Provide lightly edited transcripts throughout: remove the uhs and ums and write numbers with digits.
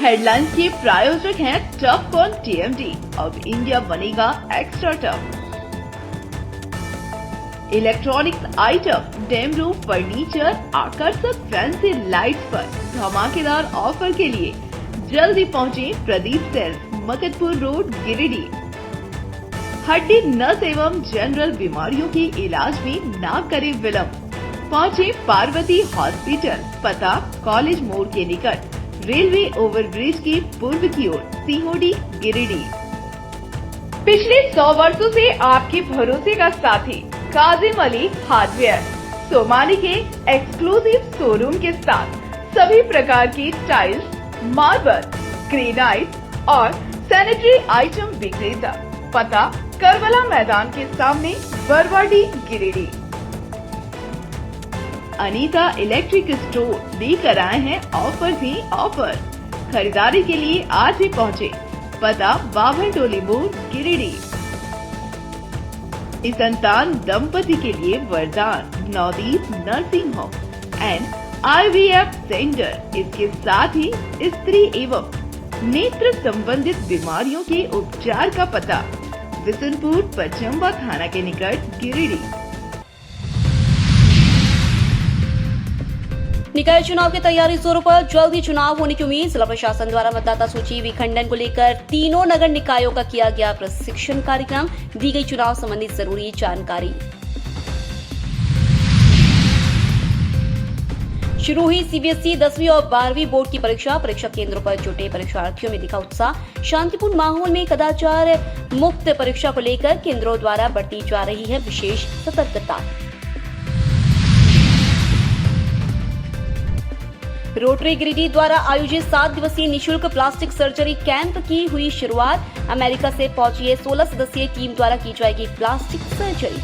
Headlines के प्रायोजक हैं टफकॉन टीएमटी। अब इंडिया बनेगा extra tough. Electronics item, dam roof furniture, आकर्षक फैंसी लाइट्स पर धमाकेदार ऑफर के लिए जल्दी पहुंचे प्रदीप सेल्स, मकतपुर रोड, गिरिडीह। हड्डी, नस एवं जनरल बीमारियों के इलाज में ना करे विलंब। पहुंचे पार्वती हॉस्पिटल, पता कॉलेज मोड़ के निकट, रेलवे ओवरब्रिज के पूर्व की ओर, सीहोडी, गिरिडीह। पिछले 100 वर्षों से आपके भरोसे का साथी काजिम अली हार्डवेयर, सोमानी के एक्सक्लूसिव शोरूम के साथ सभी प्रकार की टाइल्स, मार्बल, ग्रेनाइट और सैनिटरी आइटम विक्रेता। पता करबला मैदान के सामने, बरवाडी, गिरिडीह। अनीता इलेक्ट्रिक स्टोर लेकर आए हैं ऑफर ही ऑफर। खरीदारी के लिए आज ही पहुंचे। पता बाभन टोली मोड़, गिरिडीह। इस संतान दंपति के लिए वरदान Navdeep nursing home and IVF centre. इसके साथ ही स्त्री एवं नेत्र संबंधित बीमारियों के उपचार का पता बिशनपुर, पचम्बा थाना के निकट, गिरिडीह। निकाय चुनाव की तैयारी जोरों पर, जल्द ही चुनाव होने की उम्मीद। जिला प्रशासन द्वारा मतदाता सूची विखंडन को लेकर तीनों नगर निकायों का किया गया प्रशिक्षण कार्यक्रम। दी गई चुनाव संबंधी जरूरी जानकारी। शुरू हुई CBSE 10वीं और 12वीं बोर्ड की परीक्षा केंद्रों पर जुटे परीक्षार्थियों में दिखा उत्साह। शांतिपूर्ण माहौल में कदाचार मुक्त परीक्षा को लेकर केंद्रों द्वारा बरती जा रही है विशेष सतर्कता। रोटरी गिरिडीह द्वारा आयोजित 7 दिवसीय निःशुल्क प्लास्टिक सर्जरी कैंप की हुई शुरुआत। अमेरिका से पहुंची 16 सदस्यीय टीम द्वारा की जाएगी प्लास्टिक सर्जरी।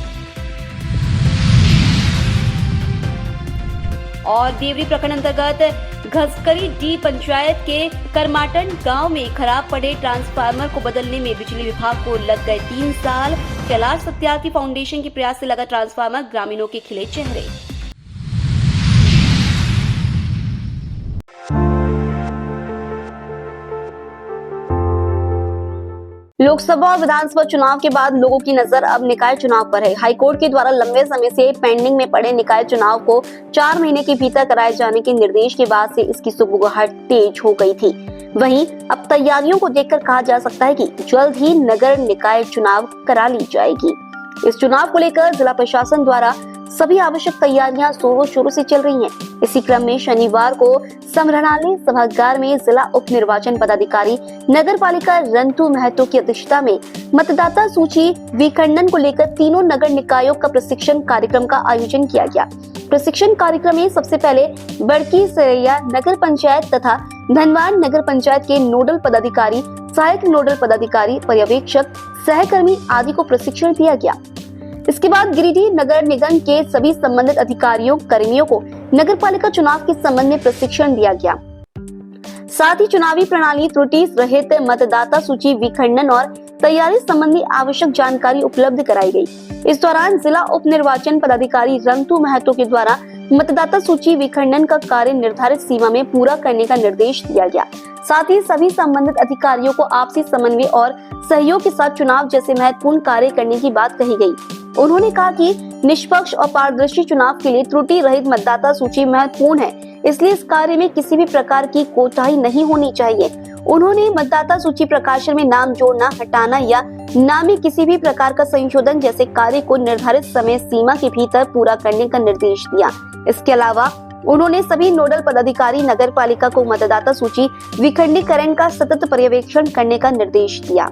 और देवरी प्रखंड अंतर्गत घसकरी डी पंचायत के करमाटन गांव में खराब पड़े ट्रांसफार्मर को बदलने में बिजली विभाग को लग गए 3 साल। कैलाश सत्यार्थी फाउंडेशन के प्रयास से लगा ट्रांसफार्मर, ग्रामीणों के खिले चेहरे। लोकसभा और विधानसभा चुनाव के बाद लोगों की नजर अब निकाय चुनाव पर है। हाईकोर्ट के द्वारा लंबे समय से पेंडिंग में पड़े निकाय चुनाव को 4 महीने के भीतर कराए जाने के निर्देश के बाद से इसकी सुगबुगाहट तेज हो गई थी। वहीं अब तैयारियों को देखकर कहा जा सकता है कि जल्द ही नगर निकाय चुनाव करा ली जाएगी। इस चुनाव को लेकर जिला प्रशासन द्वारा सभी आवश्यक तैयारियां जोरों शोरों से चल रही हैं। इसी क्रम में शनिवार को समरणालय सभागार में जिला उप निर्वाचन पदाधिकारी नगर पालिका रंतु महतो की अध्यक्षता में मतदाता सूची विखंडन को लेकर तीनों नगर निकायों का प्रशिक्षण कार्यक्रम का आयोजन किया गया। प्रशिक्षण कार्यक्रम में सबसे पहले बड़की सरैया नगर पंचायत तथा धनवान नगर पंचायत के नोडल पदाधिकारी, सहायक नोडल पदाधिकारी, पर्यवेक्षक, सहकर्मी आदि को प्रशिक्षण दिया गया। इसके बाद गिरिडीह नगर निगम के सभी संबंधित अधिकारियों, कर्मियों को नगर पालिका चुनाव के संबंध में प्रशिक्षण दिया गया। साथ ही चुनावी प्रणाली, त्रुटि रहित मतदाता सूची विखंडन और तैयारी संबंधी आवश्यक जानकारी उपलब्ध कराई गई। इस दौरान जिला उप निर्वाचन पदाधिकारी रंतु महतो के द्वारा मतदाता सूची विखंडन का कार्य निर्धारित सीमा में पूरा करने का निर्देश दिया गया। साथ ही सभी संबंधित अधिकारियों को आपसी समन्वय और सहयोग के साथ चुनाव जैसे महत्वपूर्ण कार्य करने की बात कही गई। उन्होंने कहा कि निष्पक्ष और पारदर्शी चुनाव के लिए त्रुटि रहित मतदाता सूची महत्वपूर्ण है, इसलिए इस कार्य में किसी भी प्रकार की कोताही नहीं होनी चाहिए। उन्होंने मतदाता सूची प्रकाशन में नाम जोड़ना, हटाना या नाम में किसी भी प्रकार का संशोधन जैसे कार्य को निर्धारित समय सीमा के भीतर पूरा करने का निर्देश दिया। इसके अलावा उन्होंने सभी नोडल पदाधिकारी नगर पालिका को मतदाता सूची विखंडीकरण का सतत पर्यवेक्षण करने का निर्देश दिया।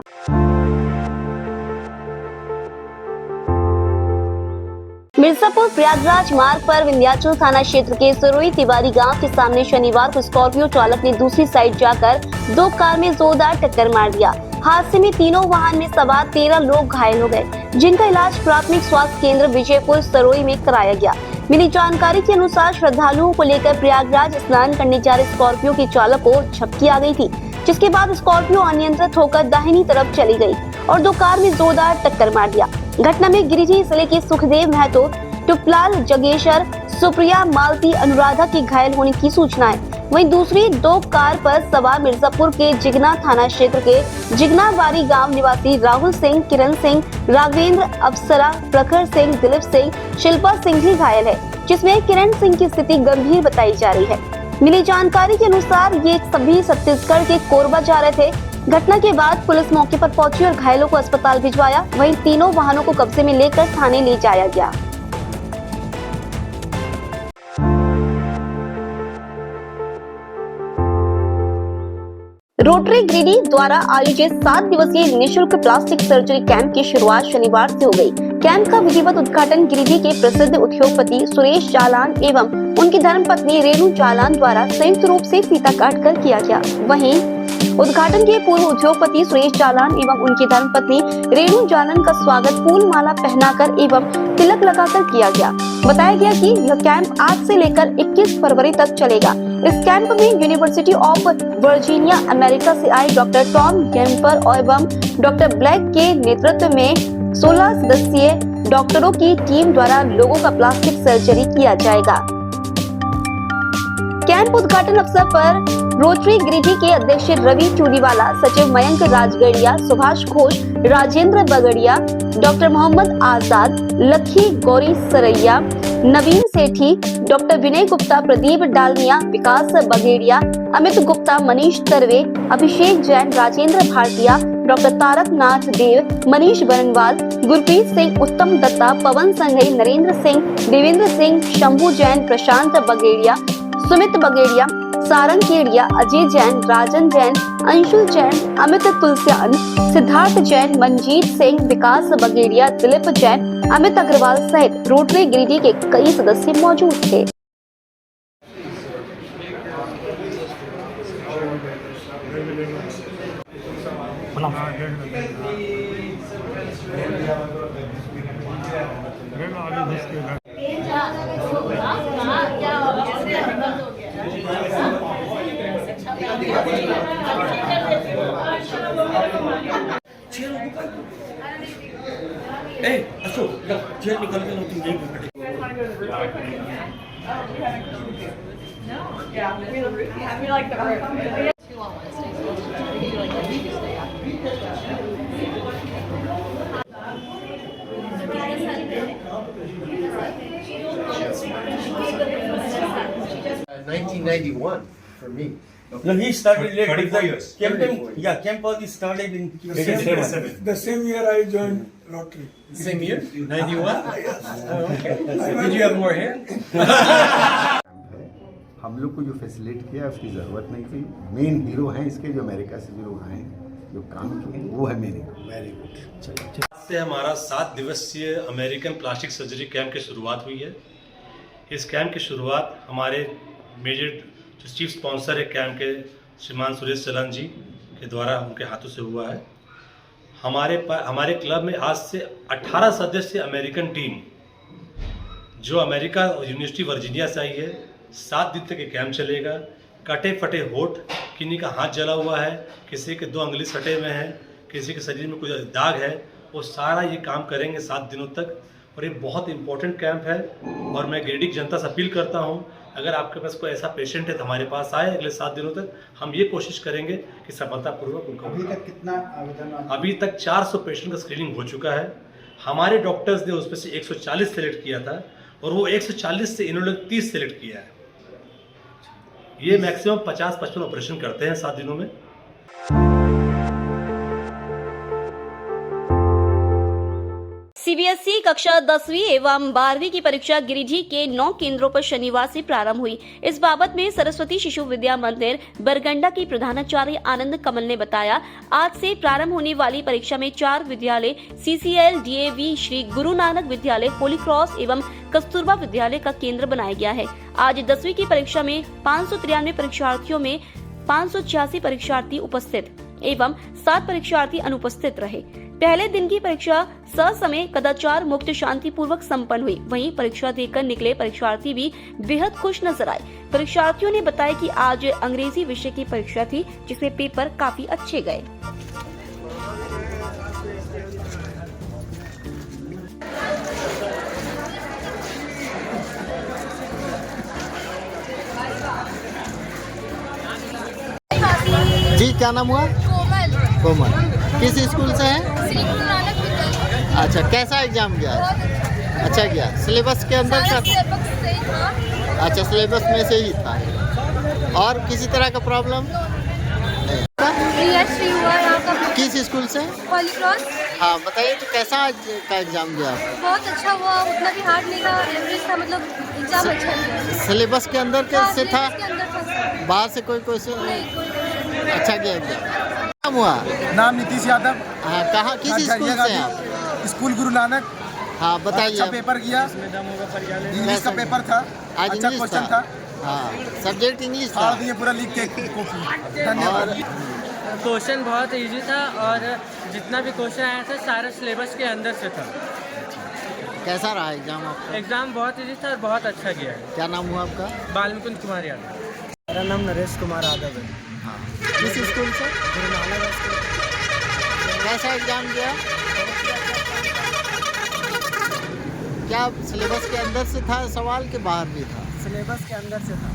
मिर्जापुर प्रयागराज मार्ग पर विंध्याचल थाना क्षेत्र के सरोई तिवारी गांव के सामने शनिवार को स्कॉर्पियो चालक ने दूसरी साइड जाकर 2 कार में जोरदार टक्कर मार दिया। हादसे में तीनों वाहन में सवार 13 लोग घायल हो गए, जिनका इलाज प्राथमिक स्वास्थ्य केंद्र विजयपुर सरोई में कराया गया। मिली जानकारी के अनुसार श्रद्धालुओं को लेकर प्रयागराज स्नान करने जा रहे स्कॉर्पियो के चालक को झपकी आ गई थी, जिसके बाद स्कॉर्पियो अनियंत्रित होकर दाहिनी तरफ चली गई और 2 कार में जोरदार टक्कर मार दिया। घटना में गिरिडीह जिले के सुखदेव महतो टुपलाल, जगेश्वर, सुप्रिया, मालती, अनुराधा के घायल होने की सूचना है। वहीं दूसरी 2 कार पर सवार मिर्जापुर के जिगना थाना क्षेत्र के जिगनाबारी गांव निवासी राहुल सिंह, किरण सिंह, राघवेंद्र, अप्सरा, प्रखर सिंह, दिलीप सिंह, शिल्पा सिंह भी घायल है, जिसमें किरण सिंह की स्थिति गंभीर बताई जा रही है। मिली जानकारी के अनुसार ये सभी छत्तीसगढ़ के कोरबा जा रहे थे। घटना के बाद पुलिस मौके पर पहुंची और घायलों को अस्पताल भिजवाया। वहीं तीनों वाहनों को कब्जे में लेकर थाने ले जाया गया। रोटरी गिरिडीह द्वारा आयोजित 7 दिवसीय निःशुल्क प्लास्टिक सर्जरी कैंप की शुरुआत शनिवार से हो गई। कैंप का विधिवत उद्घाटन गिरिडीह के प्रसिद्ध उद्योगपति सुरेश जालान एवं उनकी धर्मपत्नी रेणु जालान द्वारा संयुक्त रूप से फीता काटकर किया गया। वहीं उद्घाटन के पूर्व उद्योगपति सुरेश जालान एवं उनकी धर्मपत्नी रेणु जालान का स्वागत फूल माला पहनाकर एवं तिलक लगाकर किया गया। बताया गया कि यह कैंप आज से लेकर 21 फरवरी तक चलेगा। इस कैंप में यूनिवर्सिटी ऑफ वर्जीनिया अमेरिका से आए डॉक्टर टॉम गेम्पर एवं डॉक्टर ब्लैक के नेतृत्व में 16 सदस्यीय डॉक्टरों की टीम द्वारा लोगों का प्लास्टिक सर्जरी किया जाएगा। कैंप उद्घाटन अवसर पर रोटरी गिरिडीह के अध्यक्ष रवि चूड़ीवाला, सचिव मयंक राजगढ़िया, सुभाष घोष, राजेंद्र बगड़िया, डॉक्टर मोहम्मद आजाद, लखी गौरी सरैया, नवीन सेठी, डॉक्टर विनय गुप्ता, प्रदीप डालमिया, विकास बगेड़िया, अमित गुप्ता, मनीष तरवे, अभिषेक जैन, राजेंद्र भारतीय, डॉक्टर तारक नाथ देव, मनीष बरनवाल, गुरप्रीत सिंह, उत्तम दत्ता, पवन संघई, नरेंद्र सिंह, देवेंद्र सिंह, शंभू जैन, प्रशांत बगेड़िया, सुमित बगेड़िया, सारंग केड़िया, अजय जैन, राजन जैन, अंशुल जैन, अमित तुलसियान, सिद्धार्थ जैन, मनजीत सिंह, विकास बगेड़िया, दिलीप जैन, अमित अग्रवाल सहित रोटरी गिरिडीह के कई सदस्य मौजूद थे। चेयर निकल के तुम यही बैठे। In 1991 for me. No, he started late. 24 years. Camp all this started in The same year I joined Rotary. Same year? 91? Did you have more hair? हम लोग को जो फैसिलिट किया उसकी ज़रूरत नहीं थी। मेन हीरो हैं इसके जो अमेरिका से जो लोग आए जो काम किए वो है मेरे। Very good. आज से हमारा 7 दिवसीय अमेरिकन प्लास्टिक सर्जरी कैंप की शुरुआत हुई है। इस कैंप की शुरुआत हमारे मेजर जो चीफ स्पॉन्सर है कैंप के श्रीमान सुरेश जालान जी के द्वारा उनके हाथों से हुआ है। हमारे क्लब में आज से 18 सदस्य अमेरिकन टीम जो अमेरिका यूनिवर्सिटी वर्जीनिया से आई है। 7 दिन तक ये कैंप चलेगा। कटे फटे होठ, किन्हीं का हाथ जला हुआ है, किसी के 2 अंगुली सटे हुए हैं, किसी के शरीर में कुछ दाग है, वो सारा ये काम करेंगे 7 दिनों तक। और ये बहुत इंपॉर्टेंट कैंप है और मैं गिरिडीह जनता से अपील करता हूँ, अगर आपके पास कोई ऐसा पेशेंट है तो हमारे पास आए। अगले 7 दिनों तक हम ये कोशिश करेंगे कि सफलतापूर्वक उनका अभी तक कितना आवेदन? अभी तक 400 पेशेंट का स्क्रीनिंग हो चुका है। हमारे डॉक्टर्स ने उसमें से 140 सेलेक्ट किया था और वो 140 से इन्होंने 30 सेलेक्ट किया है। ये मैक्सिमम 50-55 ऑपरेशन करते हैं 7 दिनों में। सीबीएसई कक्षा 10वीं एवं 12वीं की परीक्षा गिरिडीह के 9 केंद्रों पर शनिवार से प्रारंभ हुई। इस बाबत में सरस्वती शिशु विद्या मंदिर बरगंडा की प्रधानाचार्य आनंद कमल ने बताया, आज से प्रारंभ होने वाली परीक्षा में 4 विद्यालय CCL, DAV, श्री गुरु नानक विद्यालय, होली क्रॉस एवं कस्तूरबा विद्यालय का केंद्र बनाया गया है। आज 10वीं की परीक्षा में 593 परीक्षार्थियों में 586 परीक्षार्थी उपस्थित एवं 7 परीक्षार्थी अनुपस्थित रहे। पहले दिन की परीक्षा ससमय कदाचार मुक्त शांतिपूर्वक संपन्न हुई। वहीं परीक्षा देकर निकले परीक्षार्थी भी बेहद खुश नजर आए। परीक्षार्थियों ने बताया कि आज अंग्रेजी विषय की परीक्षा थी, जिसमें पेपर काफी अच्छे गए। जी क्या नाम हुआ? कोमल। कोमल। किस स्कूल से है? श्री गुरु नानक विद्यालय। अच्छा, कैसा एग्जाम गया? बहुत अच्छा गया। सिलेबस के अंदर सारा था? सिलेबस से ही था। अच्छा, सिलेबस में से ही था। और किसी तरह का प्रॉब्लम? श्री हुआ यहाँ का। किस स्कूल से? होली क्रॉस। हाँ बताइए, तो कैसा आज का एग्जाम गया? बहुत अच्छा हुआ, उतना भी हार्ड नहीं था, एवरेज था, मतलब एग्जाम अच्छा गया। सिलेबस के अंदर कैसे था? सिलेबस के अंदर था। बाहर से कोई क्वेश्चन? नहीं, कोई क्वेश्चन अच्छा गया एग्जाम। नाम हुआ? नाम नीतीश यादव। हाँ, कहाँ किस स्कूल से हैं आप? स्कूल गुरु नानक। हाँ बताइए। अच्छा पेपर किया, इंग्लिश का पेपर था, आज अच्छा इंग्लिश क्वेश्चन था। था। हाँ, सब्जेक्ट इंग्लिश था। फाड़ दिए पूरा लिख के कॉपी। धन्यवाद। क्वेश्चन बहुत इजी था और जितना भी क्वेश्चन आया था सारा सिलेबस के अंदर से था। कैसा रहा एग्जाम आपका? एग्ज़ाम बहुत इजी था और बहुत अच्छा गया है। क्या नाम हुआ आपका? बालमुकुंद कुमार यादव। मेरा नाम नरेश कुमार यादव है। हाँ, किस स्कूल से? गुरु नानक स्कूल। कैसा एग्जाम गया? क्या सिलेबस के अंदर से था सवाल के बाहर भी था? सिलेबस के अंदर से था।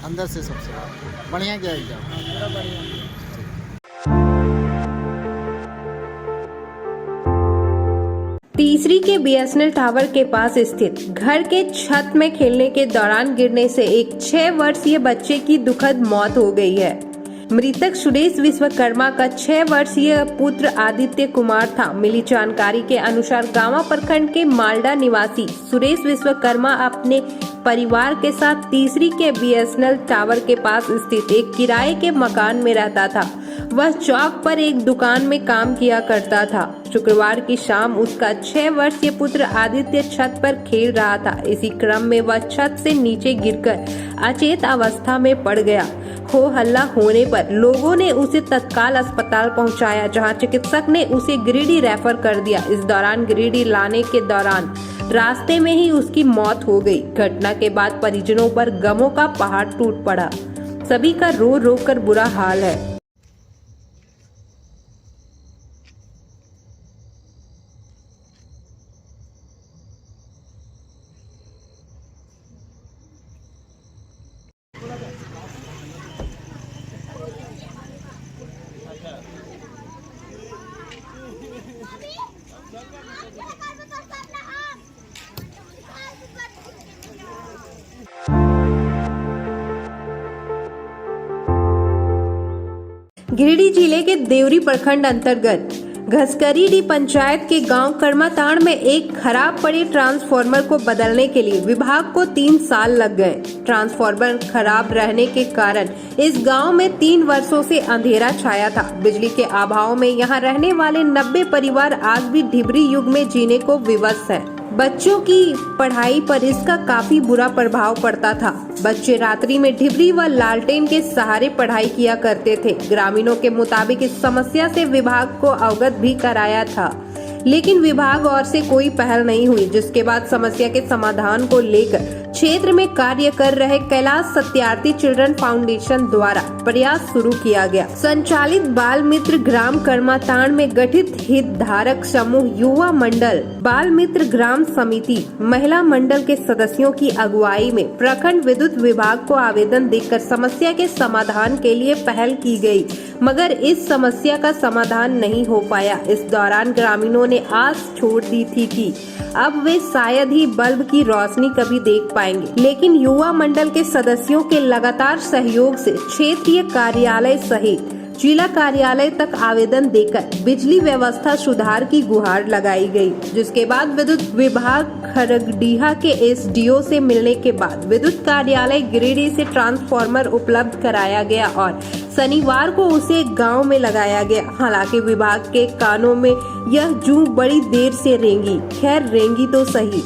अंदर से सब सवाल। बढ़िया गया एग्जाम? पूरा बढ़िया। तीसरी के बीएसएनएल टावर के पास स्थित घर के छत में खेलने के दौरान गिरने से एक 6 वर्षीय बच्चे की दुखद मौत हो गई है। मृतक सुरेश विश्वकर्मा का 6 वर्षीय पुत्र आदित्य कुमार था। मिली जानकारी के अनुसार गांवा प्रखंड के मालडा निवासी सुरेश विश्वकर्मा अपने परिवार के साथ तीसरी के बीएसएनएल टावर के पास स्थित एक किराए के मकान में रहता था। वह चौक पर एक दुकान में काम किया करता था। शुक्रवार की शाम उसका 6 वर्षीय पुत्र आदित्य छत पर खेल रहा था। इसी क्रम में वह छत से नीचे गिरकर अचेत अवस्था में पड़ गया। हो हल्ला होने पर लोगों ने उसे तत्काल अस्पताल पहुंचाया, जहां चिकित्सक ने उसे गिरिडीह रेफर कर दिया। इस दौरान गिरिडीह लाने के दौरान रास्ते में ही उसकी मौत हो गई। घटना के बाद परिजनों पर गमों का पहाड़ टूट पड़ा। सभी का रो रो कर बुरा हाल है। गिरिडीह जिले के देवरी प्रखंड अंतर्गत घसकरीडीह पंचायत के गांव कर्माताड़ में एक खराब पड़े ट्रांसफार्मर को बदलने के लिए विभाग को 3 साल लग गए। ट्रांसफार्मर खराब रहने के कारण इस गांव में 3 वर्षों से अंधेरा छाया था। बिजली के अभाव में यहां रहने वाले 90 परिवार आज भी ढिबरी युग में जीने को विवश हैं। बच्चों की पढ़ाई पर इसका काफी बुरा प्रभाव पड़ता था। बच्चे रात्रि में ढिबरी व लालटेन के सहारे पढ़ाई किया करते थे। ग्रामीणों के मुताबिक इस समस्या से विभाग को अवगत भी कराया था, लेकिन विभाग और से कोई पहल नहीं हुई, जिसके बाद समस्या के समाधान को लेकर क्षेत्र में कार्य कर रहे कैलाश सत्यार्थी चिल्ड्रन फाउंडेशन द्वारा प्रयास शुरू किया गया। संचालित बाल मित्र ग्राम कर्माताड़ में गठित हितधारक समूह, युवा मंडल, बाल मित्र ग्राम समिति, महिला मंडल के सदस्यों की अगुवाई में प्रखंड विद्युत विभाग को आवेदन देकर समस्या के समाधान के लिए पहल की गई, मगर इस समस्या का समाधान नहीं हो पाया। इस दौरान ग्रामीणों ने आस छोड़ दी थी कि अब वे शायद ही बल्ब की रोशनी कभी देख पाएंगे, लेकिन युवा मंडल के सदस्यों के लगातार सहयोग से क्षेत्रीय कार्यालय सहित जिला कार्यालय तक आवेदन देकर बिजली व्यवस्था सुधार की गुहार लगाई गई, जिसके बाद विद्युत विभाग खरगडीहा के एसडीओ से मिलने के बाद विद्युत कार्यालय गिरिडीह से ट्रांसफार्मर उपलब्ध कराया गया और शनिवार को उसे गांव में लगाया गया। हालांकि विभाग के कानों में यह जूं बड़ी देर से रेंगी, खैर रेंगी तो सही।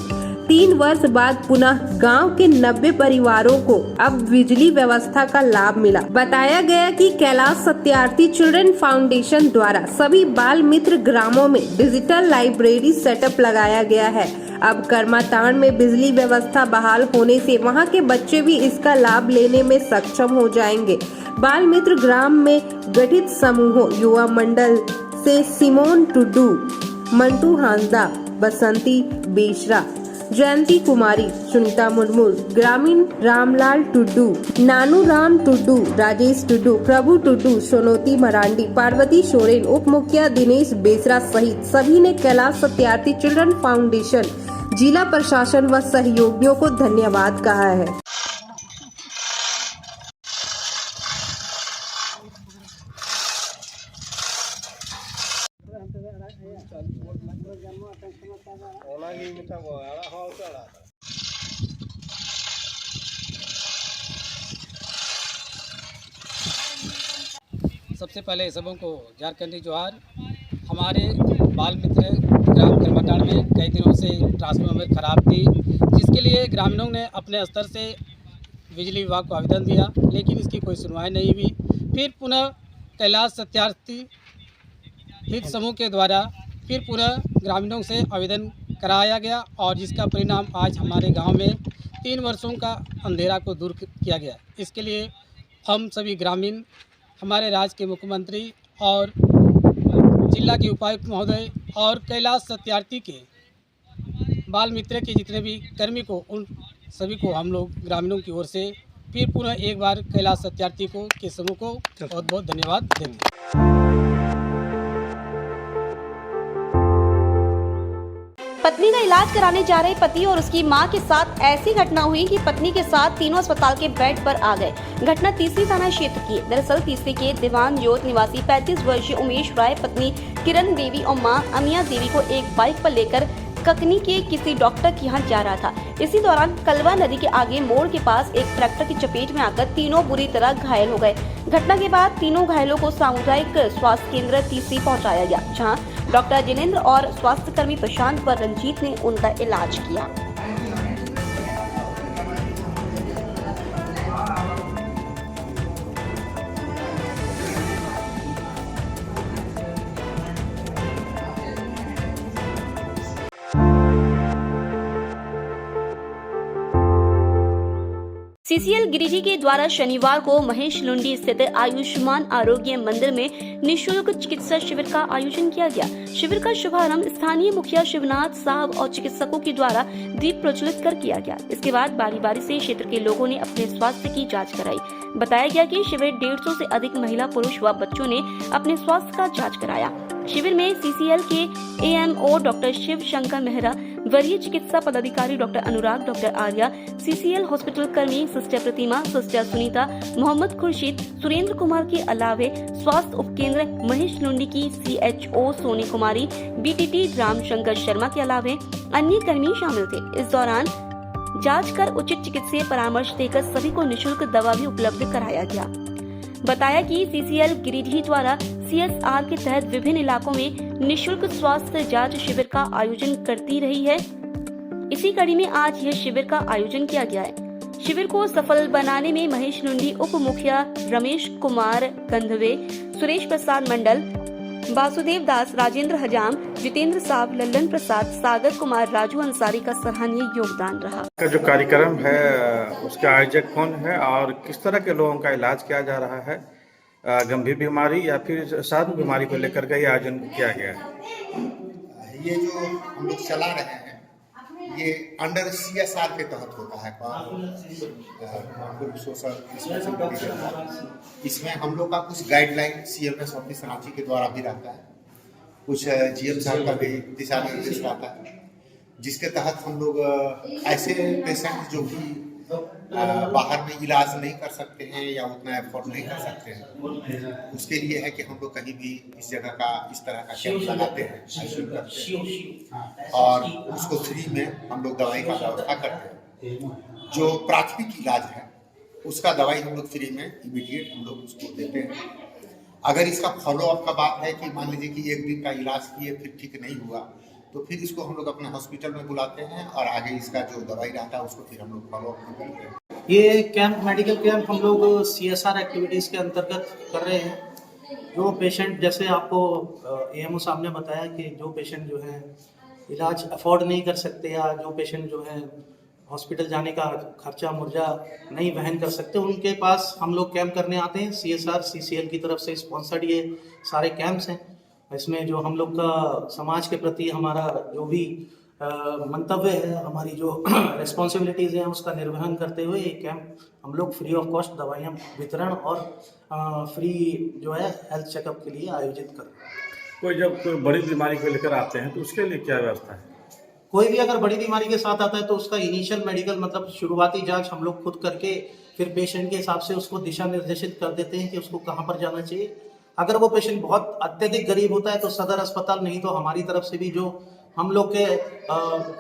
3 वर्ष बाद पुनः गांव के 90 परिवारों को अब बिजली व्यवस्था का लाभ मिला। बताया गया कि कैलाश सत्यार्थी चिल्ड्रन फाउंडेशन द्वारा सभी बाल मित्र ग्रामों में डिजिटल लाइब्रेरी सेटअप लगाया गया है। अब कर्माताड़ में बिजली व्यवस्था बहाल होने से वहां के बच्चे भी इसका लाभ लेने में सक्षम हो जाएंगे। बाल मित्र ग्राम में गठित समूहों, युवा मंडल से सिमोन टुडू, मंटू हांसदा, बसंती बेशरा, जयंती कुमारी, सुनीता मुर्मू, ग्रामीण रामलाल टुड्डू, नानू राम टुड्डू, राजेश टुड्डू, प्रभु टुड्डू, सोनोती मरांडी, पार्वती सोरेन, उप मुखिया दिनेश बेसरा सहित सभी ने कैलाश सत्यार्थी चिल्ड्रन फाउंडेशन, जिला प्रशासन व सहयोगियों को धन्यवाद कहा है। सबसे पहले सबों को झारखंडी जोहार। हमारे बाल मित्र ग्राम करमाटाड़ में कई दिनों से ट्रांसफार्मर खराब थी, जिसके लिए ग्रामीणों ने अपने स्तर से बिजली विभाग को आवेदन दिया, लेकिन इसकी कोई सुनवाई नहीं हुई। फिर पुनः कैलाश सत्यार्थी हित समूह के द्वारा फिर पुनः ग्रामीणों से आवेदन कराया गया और जिसका परिणाम आज हमारे गांव में 3 वर्षों का अंधेरा को दूर किया गया। इसके लिए हम सभी ग्रामीण, हमारे राज्य के मुख्यमंत्री और जिला के उपायुक्त महोदय और कैलाश सत्यार्थी के बाल मित्र के जितने भी कर्मी को, उन सभी को हम लोग ग्रामीणों की ओर से फिर पुनः एक बार कैलाश सत्यार्थी को के समूह को बहुत बहुत धन्यवाद देते हैं। पत्नी का इलाज कराने जा रहे पति और उसकी मां के साथ ऐसी घटना हुई कि पत्नी के साथ तीनों अस्पताल के बेड पर आ गए। घटना तीसरी थाना क्षेत्र की। दरअसल तीसरी के दीवान जोत निवासी 35 वर्षीय उमेश राय पत्नी किरण देवी और मां अमिया देवी को एक बाइक पर लेकर ककनी के किसी डॉक्टर के यहाँ जा रहा था। इसी दौरान कलवा नदी के आगे मोड़ के पास एक ट्रैक्टर की चपेट में आकर तीनों बुरी तरह घायल हो गए। घटना के बाद तीनों घायलों को सामुदायिक स्वास्थ्य केंद्र तीसरी पहुंचाया गया, जहां डॉक्टर जिनेंद्र और स्वास्थ्य कर्मी प्रशांत व रंजीत ने उनका इलाज किया। सीसीएल गिरिडीह के द्वारा शनिवार को महेश लुंडी स्थित आयुष्मान आरोग्य मंदिर में निःशुल्क चिकित्सा शिविर का आयोजन किया गया। शिविर का शुभारंभ स्थानीय मुखिया शिवनाथ साहब और चिकित्सकों के द्वारा दीप प्रज्वलित कर किया गया। इसके बाद बारी बारी से क्षेत्र के लोगों ने अपने स्वास्थ्य की जांच कराई। बताया गया कि शिविर 150 से अधिक महिला, पुरुष व बच्चों ने अपने स्वास्थ्य का जाँच कराया। शिविर में सीसीएल के एएमओ डॉक्टर शिव शंकर मेहरा, वरीय चिकित्सा पदाधिकारी डॉक्टर अनुराग, डॉक्टर आर्या, सीसीएल हॉस्पिटल कर्मी सिस्टर प्रतिमा, सिस्टर सुनीता, मोहम्मद खुर्शीद, सुरेंद्र कुमार के अलावे स्वास्थ्य उपकेंद्र महेश लुंडी की सीएचओ सोनी कुमारी, बीटीटी रामशंकर शर्मा के अलावे अन्य कर्मी शामिल थे। इस दौरान जांच कर उचित चिकित्सीय परामर्श देकर सभी को निःशुल्क दवा भी उपलब्ध कराया गया। बताया कि सीसीएल गिरिडीह द्वारा सीएसआर के तहत विभिन्न इलाकों में निःशुल्क स्वास्थ्य जांच शिविर का आयोजन करती रही है। इसी कड़ी में आज यह शिविर का आयोजन किया गया है। शिविर को सफल बनाने में महेश लुंडी उप मुखिया रमेश कुमार गंधवे, सुरेश प्रसाद मंडल, वासुदेव दास, राजेंद्र हजाम, जितेंद्र साहब, लल्लन प्रसाद, सागर कुमार, राजू अंसारी का सराहनीय योगदान रहा। का जो कार्यक्रम है उसका आयोजक कौन है और किस तरह के लोगों का इलाज किया जा रहा है, गंभीर बीमारी या फिर साधारण बीमारी को लेकर के ये आयोजन किया गया है? ये जो हम लोग चला रहे हैं ये अंडर सीएसआर के तहत होता है। इसमें हम लोग का कुछ गाइडलाइन सीएमएस ऑफिस रांची के द्वारा भी रहता है, कुछ जीएम साहब का भी दिशा निर्देश रहता है, जिसके तहत हम लोग ऐसे पेशेंट जो कि बाहर में इलाज नहीं कर सकते हैं या उतना एफोर्ड नहीं कर सकते हैं, उसके लिए है कि हम लोग कहीं भी इस जगह का इस तरह का कैंप लगाते हैं और उसको फ्री में हम लोग दवाई का व्यवस्था करते हैं। जो प्राथमिक इलाज है उसका दवाई हम लोग फ्री में इमीडिएट हम लोग उसको देते हैं। अगर इसका फॉलोअप का बात है कि मान लीजिए कि 1 दिन का इलाज किए फिर ठीक नहीं हुआ तो फिर इसको हम लोग अपने हॉस्पिटल में बुलाते हैं और आगे इसका जो दवाई रहता है उसको फिर हम लोग फॉलोअप करते हैं। ये कैंप, मेडिकल कैंप हम लोग सीएसआर एक्टिविटीज़ के अंतर्गत कर रहे हैं। जो पेशेंट, जैसे आपको एएमओ साहब ने बताया कि जो पेशेंट जो है इलाज अफोर्ड नहीं कर सकते या जो पेशेंट जो है हॉस्पिटल जाने का खर्चा मुर्जा नहीं वहन कर सकते, उनके पास हम लोग कैंप करने आते हैं। सीएसआर सीसीएल की तरफ से स्पॉन्सर्ड ये सारे कैंप्स हैं। इसमें जो हम लोग का समाज के प्रति हमारा जो भी मंतव्य है, हमारी जो रिस्पॉन्सिबिलिटीज़ हैं उसका निर्वहन करते हुए ये कैंप हम लोग फ्री ऑफ कॉस्ट दवाइयाँ वितरण और फ्री जो है हेल्थ चेकअप के लिए आयोजित कर रहे हैं। कोई जब कोई बड़ी बीमारी को लेकर आते हैं तो उसके लिए क्या व्यवस्था है? कोई भी अगर बड़ी बीमारी के साथ आता है तो उसका इनिशियल मेडिकल मतलब शुरुआती जांच हम लोग खुद करके फिर पेशेंट के हिसाब से उसको दिशा निर्देशित कर देते हैं कि उसको कहाँ पर जाना चाहिए। अगर वो पेशेंट बहुत अत्यधिक गरीब होता है तो सदर अस्पताल, नहीं तो हमारी तरफ से भी जो हम लोग के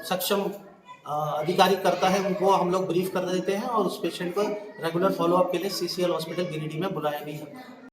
सक्षम अधिकारी करता है उनको हम लोग ब्रीफ कर देते हैं और उस पेशेंट को रेगुलर फॉलोअप के लिए CCL हॉस्पिटल गिरिडीह में बुलाया भी है।